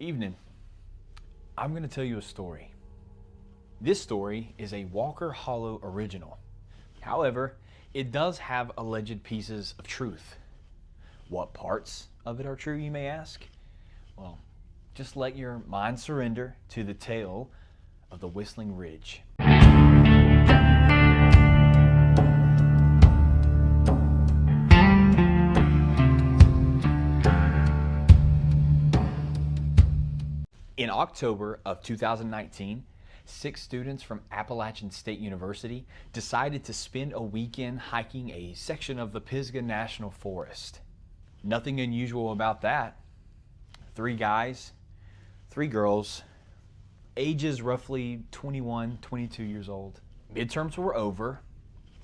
Evening. I'm going to tell you a story. This story is a Walker Hollow original. However, it does have alleged pieces of truth. What parts of it are true, you may ask? Well, just let your mind surrender to the tale of the Whistling Ridge. In October of 2019, 6 students from Appalachian State University decided to spend a weekend hiking a section of the Pisgah National Forest. Nothing unusual about that. 3 guys, 3 girls, ages roughly 21, 22 years old. Midterms were over,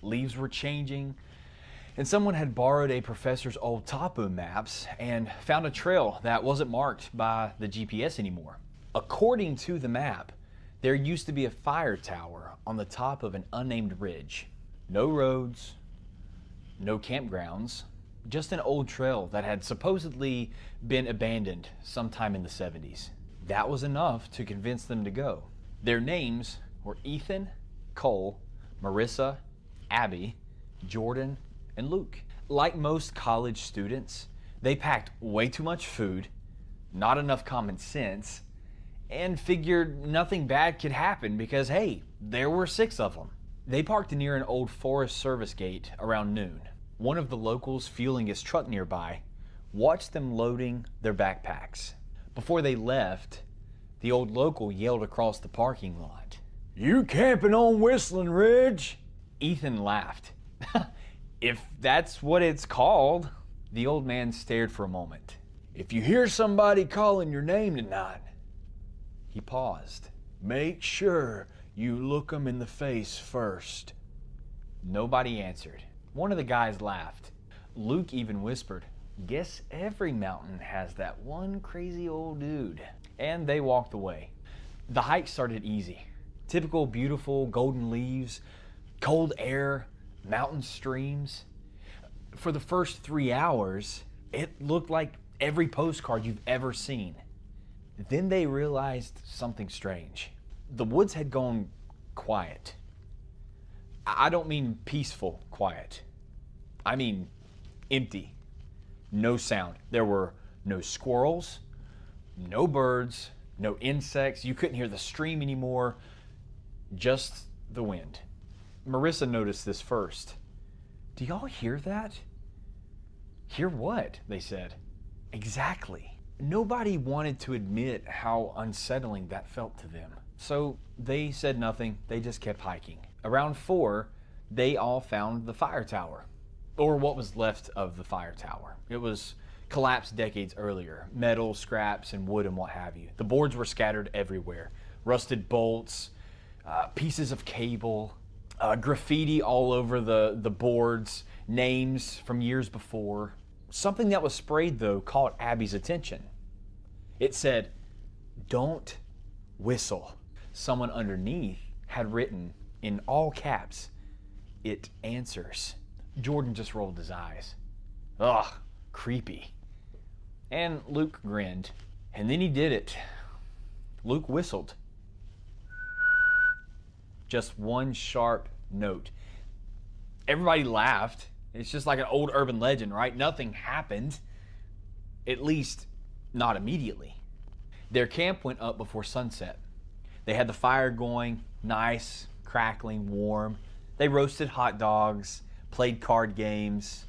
leaves were changing, and someone had borrowed a professor's old topo maps and found a trail that wasn't marked by the GPS anymore. According to the map, there used to be a fire tower on the top of an unnamed ridge. No roads, no campgrounds, just an old trail that had supposedly been abandoned sometime in the 70s. That was enough to convince them to go. Their names were Ethan, Cole, Marissa, Abby, Jordan, and Luke. Like most college students, they packed way too much food, not enough common sense, and figured nothing bad could happen because, hey, there were 6 of them. They parked near an old Forest Service gate around noon. One of the locals fueling his truck nearby watched them loading their backpacks. Before they left, the old local yelled across the parking lot, "You camping on Whistling Ridge?" Ethan laughed. "If that's what it's called." The old man stared for a moment. "If you hear somebody calling your name tonight," he paused, "make sure you look them in the face first." Nobody answered. One of the guys laughed. Luke even whispered, "Guess every mountain has that one crazy old dude." And they walked away. The hike started easy. Typical beautiful golden leaves, cold air, mountain streams. For the first 3 hours, it looked like every postcard you've ever seen. Then they realized something strange. The woods had gone quiet. I don't mean peaceful quiet. I mean empty. No sound. There were no squirrels, no birds, no insects. You couldn't hear the stream anymore. Just the wind. Marissa noticed this first. "Do y'all hear that?" "Hear what?" they said. "Exactly." Nobody wanted to admit how unsettling that felt to them. So they said nothing. They just kept hiking. Around 4, they all found the fire tower, or what was left of the fire tower. It was collapsed decades earlier. Metal, scraps, and wood and what have you. The boards were scattered everywhere. Rusted bolts, pieces of cable, graffiti all over the boards, names from years before. Something that was sprayed, though, caught Abby's attention. It said, "Don't whistle." Someone underneath had written, in all caps, "It answers." Jordan just rolled his eyes. "Ugh, creepy." And Luke grinned. And then he did it. Luke whistled. Just one sharp note. Everybody laughed. It's just like an old urban legend, right? Nothing happened. At least, not immediately. Their camp went up before sunset. They had the fire going, nice, crackling, warm. They roasted hot dogs, played card games.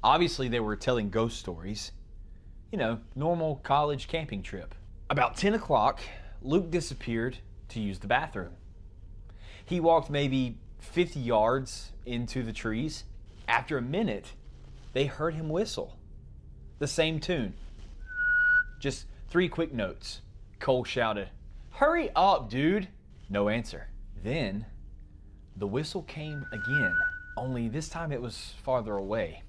Obviously, they were telling ghost stories. You know, normal college camping trip. About 10 o'clock, Luke disappeared to use the bathroom. He walked maybe 50 yards into the trees. After a minute, they heard him whistle. The same tune. Just 3 quick notes. Cole shouted, "Hurry up, dude!" No answer. Then, the whistle came again, only this time it was farther away.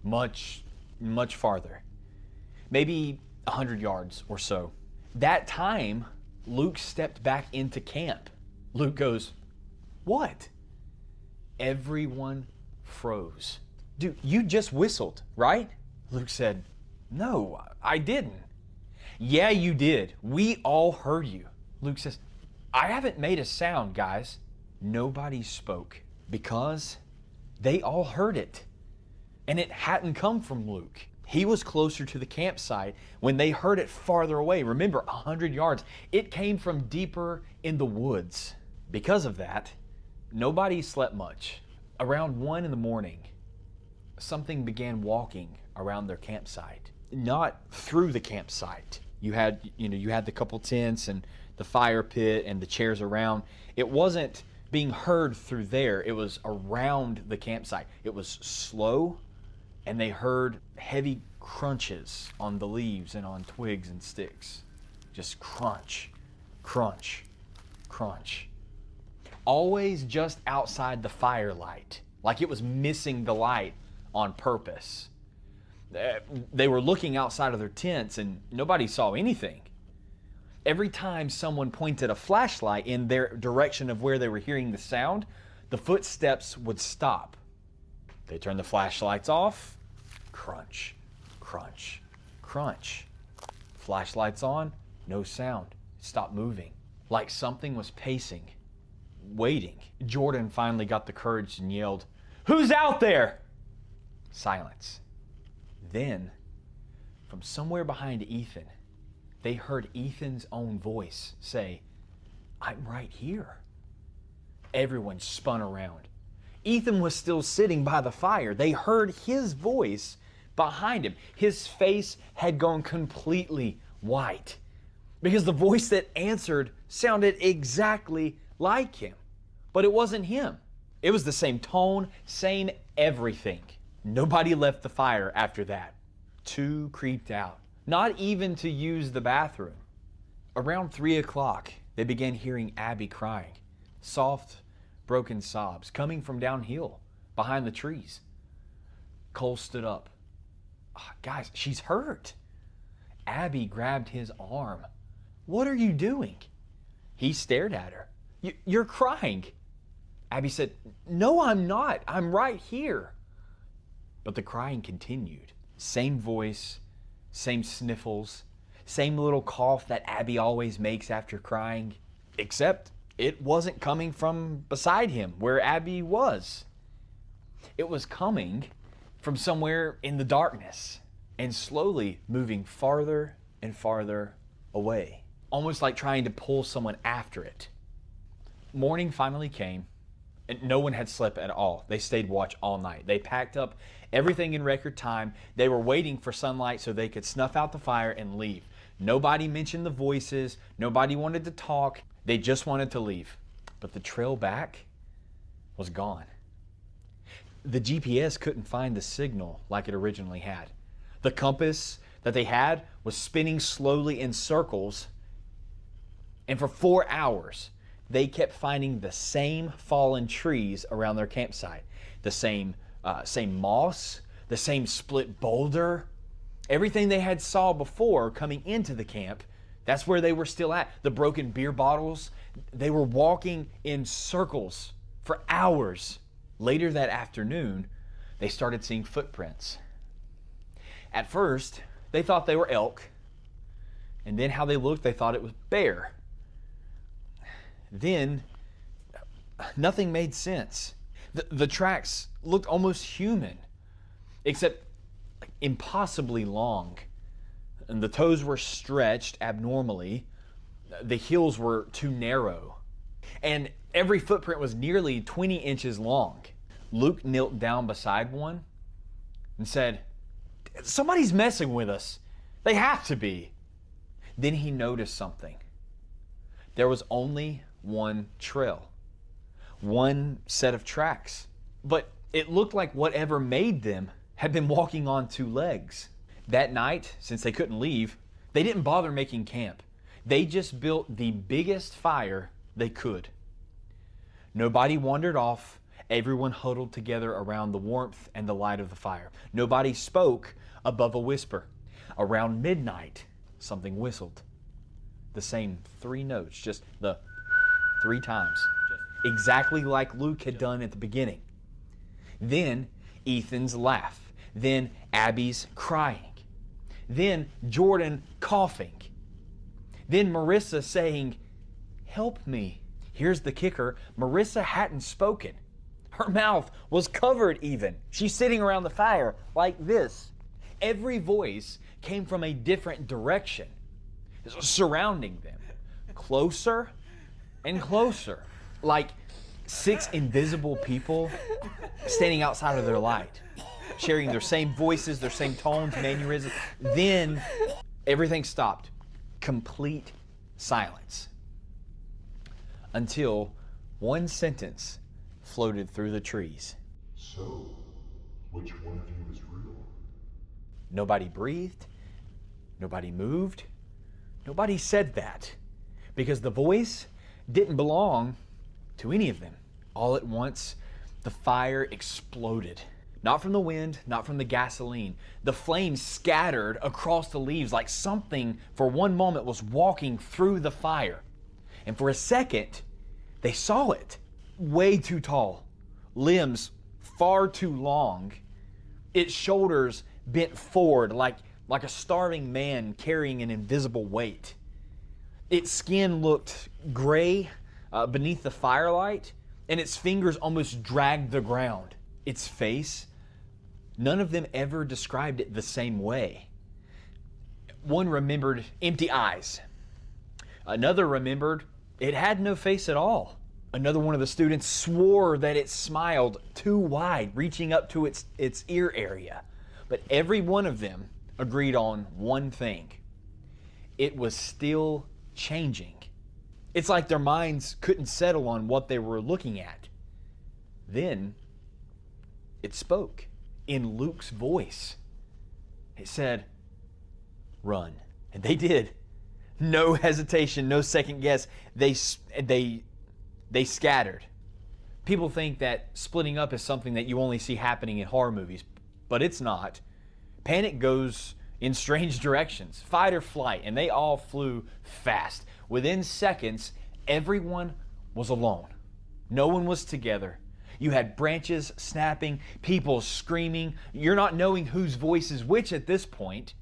Much, much farther. Maybe 100 yards or so. That time, Luke stepped back into camp. Luke goes, "What?" Everyone froze. "Dude, you just whistled, right?" Luke said, "No, I didn't." Yeah, you did. We all heard you. Luke says, I haven't made a sound, guys. Nobody spoke because they all heard it. And it hadn't come from Luke. He was closer to the campsite when they heard it farther away. Remember, 100 yards. It came from deeper in the woods. Because of that, nobody slept much. Around 1 in the morning, something began walking around their campsite. Not through the campsite. You had the couple tents and the fire pit and the chairs around. It wasn't being heard through there. It was around the campsite. It was slow, and they heard heavy crunches on the leaves and on twigs and sticks. Just crunch, crunch, crunch. Always just outside the firelight, like it was missing the light on purpose. They were looking outside of their tents and nobody saw anything. Every time someone pointed a flashlight in their direction of where they were hearing the sound, the footsteps would stop. They turned the flashlights off. Crunch, crunch, crunch. Flashlights on, no sound. Stopped moving. Like something was pacing, waiting. Jordan finally got the courage and yelled, "Who's out there?" Silence. Then, from somewhere behind Ethan, they heard Ethan's own voice say, "I'm right here." Everyone spun around. Ethan was still sitting by the fire. They heard his voice behind him. His face had gone completely white because the voice that answered sounded exactly like him. But it wasn't him. It was the same tone, same everything. Nobody left the fire after that. Too creeped out. Not even to use the bathroom. Around 3 o'clock, they began hearing Abby crying. Soft, broken sobs coming from downhill, behind the trees. Cole stood up. Guys, she's hurt. Abby grabbed his arm. "What are you doing?" He stared at her. "You're crying." Abby said, "No, I'm not. I'm right here." But the crying continued. Same voice, same sniffles, same little cough that Abby always makes after crying, except it wasn't coming from beside him where Abby was. It was coming from somewhere in the darkness and slowly moving farther and farther away, almost like trying to pull someone after it. Morning finally came, and no one had slept at all. They stayed watch all night. They packed up everything in record time. They were waiting for sunlight so they could snuff out the fire and leave. Nobody mentioned the voices. Nobody wanted to talk. They just wanted to leave. But the trail back was gone. The GPS couldn't find the signal like it originally had. The compass that they had was spinning slowly in circles. And for 4 hours, they kept finding the same fallen trees around their campsite. The same moss, the same split boulder. Everything they had saw before coming into the camp, that's where they were still at. The broken beer bottles, they were walking in circles for hours. Later that afternoon, they started seeing footprints. At first, they thought they were elk. And then how they looked, they thought it was bear. Then, nothing made sense. The tracks looked almost human, except impossibly long. And the toes were stretched abnormally. The heels were too narrow. And every footprint was nearly 20 inches long. Luke knelt down beside one and said, "Somebody's messing with us. They have to be." Then he noticed something. There was only one trail, one set of tracks, but it looked like whatever made them had been walking on 2 legs. That night, since they couldn't leave, they didn't bother making camp. They just built the biggest fire they could. Nobody wandered off. Everyone huddled together around the warmth and the light of the fire. Nobody spoke above a whisper. Around midnight, something whistled. The same 3 notes, just the 3 times, exactly like Luke had done at the beginning. Then Ethan's laugh. Then Abby's crying. Then Jordan coughing. Then Marissa saying, "Help me." Here's the kicker. Marissa hadn't spoken. Her mouth was covered even. She's sitting around the fire like this. Every voice came from a different direction, surrounding them, closer and closer, like 6 invisible people standing outside of their light, sharing their same voices, their same tones, mannerisms. Then everything stopped. Complete silence. Until one sentence floated through the trees. So, which one of you is real? Nobody breathed. Nobody moved. Nobody said that, because the voice didn't belong to any of them. All at once, the fire exploded. Not from the wind, not from the gasoline. The flames scattered across the leaves like something for one moment was walking through the fire. And for a second, they saw it. Way too tall, limbs far too long, its shoulders bent forward like a starving man carrying an invisible weight. Its skin looked gray beneath the firelight, and its fingers almost dragged the ground. Its face, none of them ever described it the same way. One remembered empty eyes. Another remembered it had no face at all. Another one of the students swore that it smiled too wide, reaching up to its ear area. But every one of them agreed on one thing. It was still changing. It's like their minds couldn't settle on what they were looking at. Then it spoke in Luke's voice. It said, "Run." And they did. No hesitation, no second guess. They scattered. People think that splitting up is something that you only see happening in horror movies, but it's not. Panic goes in strange directions, fight or flight, and they all flew fast. Within seconds, everyone was alone. No one was together. You had branches snapping, people screaming. You're not knowing whose voice is which at this point.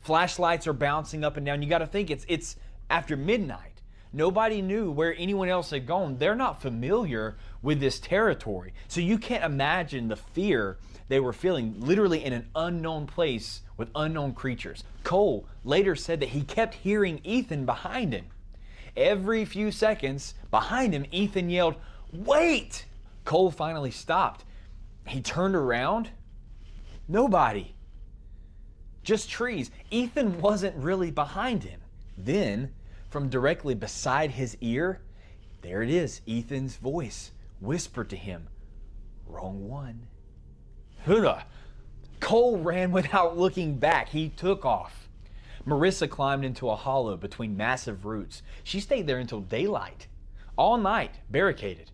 Flashlights are bouncing up and down. You got to think it's after midnight. Nobody knew where anyone else had gone. They're not familiar with this territory. So you can't imagine the fear they were feeling, literally in an unknown place with unknown creatures. Cole later said that he kept hearing Ethan behind him. Every few seconds, behind him, Ethan yelled, "Wait!" Cole finally stopped. He turned around. Nobody. Just trees. Ethan wasn't really behind him. Then, from directly beside his ear, there it is, Ethan's voice whispered to him, "Wrong one." Huda. Cole ran without looking back. He took off. Marissa climbed into a hollow between massive roots. She stayed there until daylight, all night, barricaded.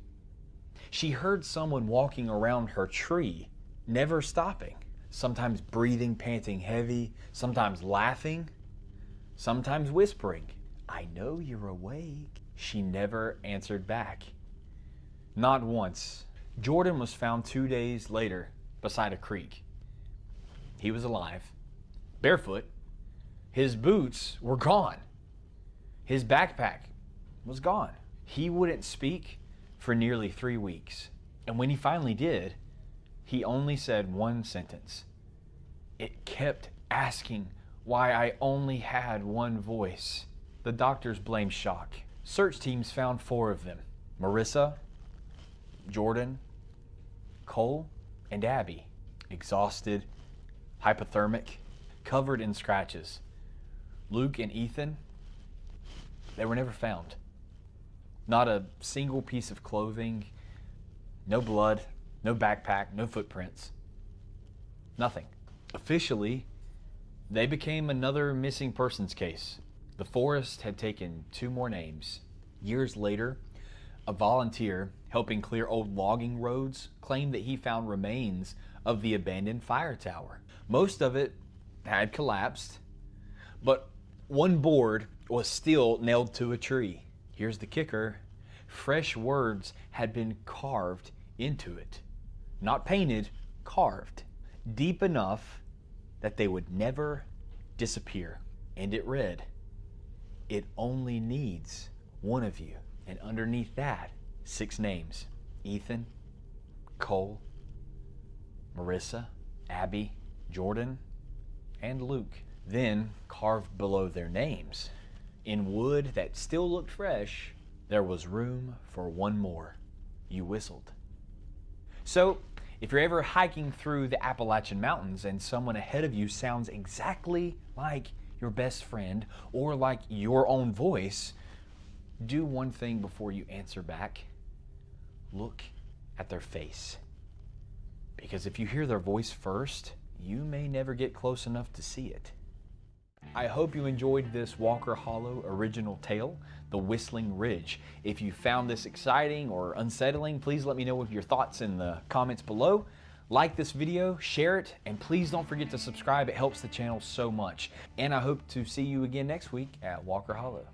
She heard someone walking around her tree, never stopping, sometimes breathing, panting heavy, sometimes laughing, sometimes whispering, "I know you're awake." She never answered back. Not once. Jordan was found 2 days later beside a creek. He was alive, barefoot. His boots were gone. His backpack was gone. He wouldn't speak for nearly 3 weeks. And when he finally did, he only said one sentence. It kept asking why I only had one voice. The doctors blamed shock. Search teams found 4 of them: Marissa, Jordan, Cole, and Abby. Exhausted, hypothermic, covered in scratches. Luke and Ethan, they were never found. Not a single piece of clothing, no blood, no backpack, no footprints. Nothing. Officially, they became another missing persons case. The forest had taken 2 more names. Years later, a volunteer helping clear old logging roads claimed that he found remains of the abandoned fire tower. Most of it had collapsed, but one board was still nailed to a tree. Here's the kicker: fresh words had been carved into it. Not painted, carved. Deep enough that they would never disappear. And it read, it only needs one of you. And underneath that, 6 names: Ethan, Cole, Marissa, Abby, Jordan, and Luke. Then, carved below their names, in wood that still looked fresh, there was room for one more. You whistled. So, if you're ever hiking through the Appalachian Mountains and someone ahead of you sounds exactly like your best friend or like your own voice, do one thing before you answer back. Look at their face. Because if you hear their voice first, you may never get close enough to see it. I hope you enjoyed this Walker Hollow original tale, The Whistling Ridge. If you found this exciting or unsettling, please let me know your thoughts in the comments below. Like this video, share it, and please don't forget to subscribe. It helps the channel so much. And I hope to see you again next week at Walker Hollow.